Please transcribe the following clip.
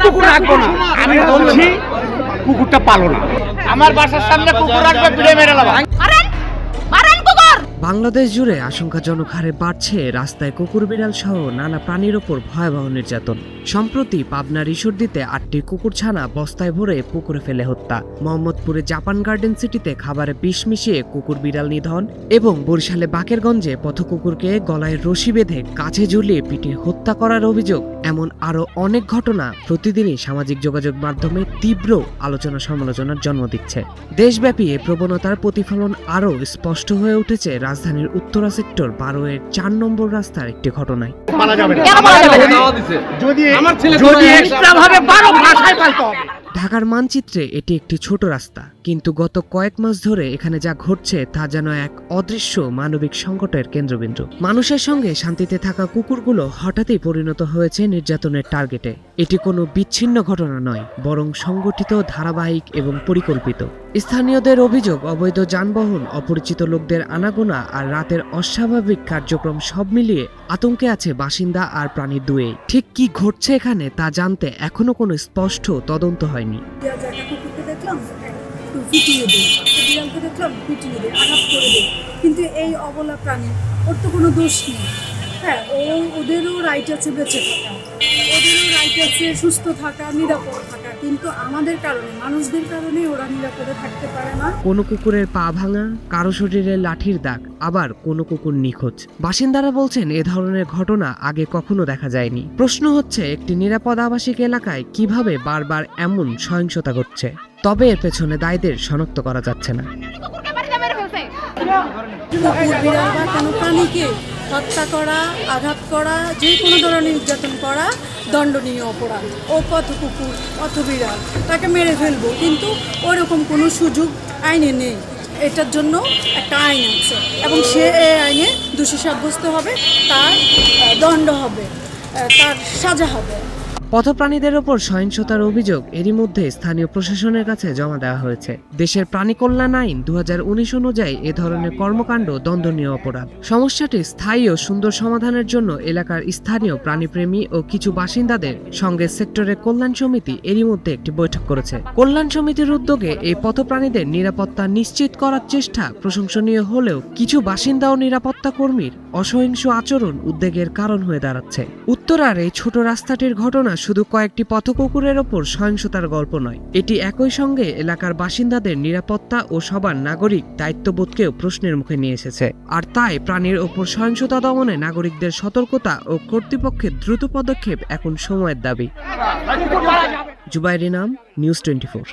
কুকুর রাখবো না, আমি বলছি কুকুরটা পালো না। আমার বাসার সামনে কুকুর রাখবে, পিড়ে মেরে নেবো। বাংলাদেশ জুড়ে আশঙ্কাজনক হারে বাড়ছে রাস্তায় কুকুর বিড়াল সহ নানা প্রাণীর ওপর ভয়াবহ নির্যাতন। সম্প্রতি পাবনার ঈশ্বরদীতে 8টি কুকুরছানা বস্তায় ভরে পুকুরে ফেলে হত্যা, মোহাম্মদপুরে জাপান গার্ডেন সিটিতে খাবারে বিষ মিশিয়ে কুকুর বিড়াল নিধন এবং বরিশালে বাকেরগঞ্জে পথকুকুরকে গলায় রশি বেঁধে কাছে ঝুলিয়ে পিটিয়ে হত্যা করার অভিযোগ। এমন আরো অনেক ঘটনা প্রতিদিনই সামাজিক যোগাযোগ মাধ্যমে তীব্র আলোচনা সমালোচনার জন্ম দিচ্ছে। দেশব্যাপী এই প্রবণতার প্রতিফলন আরও স্পষ্ট হয়ে উঠেছে রাজধানীর উত্তরা সেক্টর 12-এর 4 নম্বর রাস্তার একটি ঘটনায়। ঢাকার মানচিত্রে এটি একটি ছোট রাস্তা, কিন্তু গত কয়েক মাস ধরে এখানে যা ঘটছে তা যেন এক অদৃশ্য মানবিক সংকটের কেন্দ্রবিন্দু। মানুষের সঙ্গে শান্তিতে থাকা কুকুরগুলো হঠাৎই পরিণত হয়েছে নির্যাতনের টার্গেটে। এটি কোনো বিচ্ছিন্ন ঘটনা নয়, বরং সংগঠিত, ধারাবাহিক এবং পরিকল্পিত। স্থানীয়দের অভিযোগ, অবৈধ যানবাহন, অপরিচিত লোকদের আনাগোনা আর রাতের অস্বাভাবিক কার্যক্রম সব মিলিয়ে আতঙ্কে আছে বাসিন্দা আর প্রাণী দুয়েই। ঠিক কি ঘটছে এখানে তা জানতে এখনো কোনো স্পষ্ট তদন্ত হয়নি। কিন্তু এই অবলা প্রাণী, ওর তো কোনো দোষ নেই। হ্যাঁ, ওদেরও রাইট আছে বেঁচে থাকা, ওদেরও রাইট আছে সুস্থ থাকা, নিরাপদ থাকা, কিন্তু আমাদের কারণে, মানুষদের কারণে ওরা নিরাপদে থাকতে পারে না। কোনো কুকুরের পা ভাঙা, কারো শরীরে লাঠির দাগ, আবার কোনো কুকুর নিখোঁজ। বাসিন্দারা বলছেন এ ধরনের ঘটনা আগে কখনো দেখা যায়নি। প্রশ্ন হচ্ছে, একটি নিরাপদ আবাসিক এলাকায় কিভাবে বারবার এমন সহিংসতা ঘটছে? তবে এর পেছনে দায়ীদের শনাক্ত করা যাচ্ছে না। কোনো প্রাণীকে হত্যা করা, আঘাত করা, যে কোনো ধরনের নির্যাতন করা দণ্ডনীয় অপরাধ। ও পথ কুকুর, পথ বিড়াল, তাকে মেরে ফেলবো, কিন্তু ওরকম কোনো সুযোগ আইনে নেই। এটার জন্য একটা আইন আছে এবং সে এই আইনে দোষী সাব্যস্ত হবে, তার দণ্ড হবে, তার সাজা হবে। পথপ্রাণীদের ওপর সহিংসতার অভিযোগ এরই মধ্যে স্থানীয় প্রশাসনের কাছে জমা দেওয়া হয়েছে। দেশের প্রাণী কল্যাণ আইন 2019 অনুযায়ী এ ধরনের কর্মকাণ্ড দণ্ডনীয় অপরাধ। সমস্যাটি স্থায়ী ও সুন্দর সমাধানের জন্য এলাকার স্থানীয় প্রাণীপ্রেমী ও কিছু বাসিন্দাদের সঙ্গে সেক্টরের কল্যাণ সমিতি এরই মধ্যে একটি বৈঠক করেছে। কল্যাণ সমিতির উদ্যোগে এই পথপ্রাণীদের নিরাপত্তা নিশ্চিত করার চেষ্টা প্রশংসনীয় হলেও কিছু বাসিন্দা ও নিরাপত্তা কর্মীর অসহিংস আচরণ উদ্বেগের কারণ হয়ে দাঁড়াচ্ছে। উত্তরার এই ছোট রাস্তাটির ঘটনা শুধু কয়েকটি পথকুকুরের ওপর সহিংসতার গল্প নয়, এটি একই সঙ্গে এলাকার বাসিন্দাদের নিরাপত্তা ও সবার নাগরিক দায়িত্ববোধকেও প্রশ্নের মুখে নিয়ে এসেছে। আর তাই প্রাণীর ওপর সহিংসতা দমনে নাগরিকদের সতর্কতা ও কর্তৃপক্ষের দ্রুত পদক্ষেপ এখন সময়ের দাবি। জুবাইর ইনাম, নিউজ 24।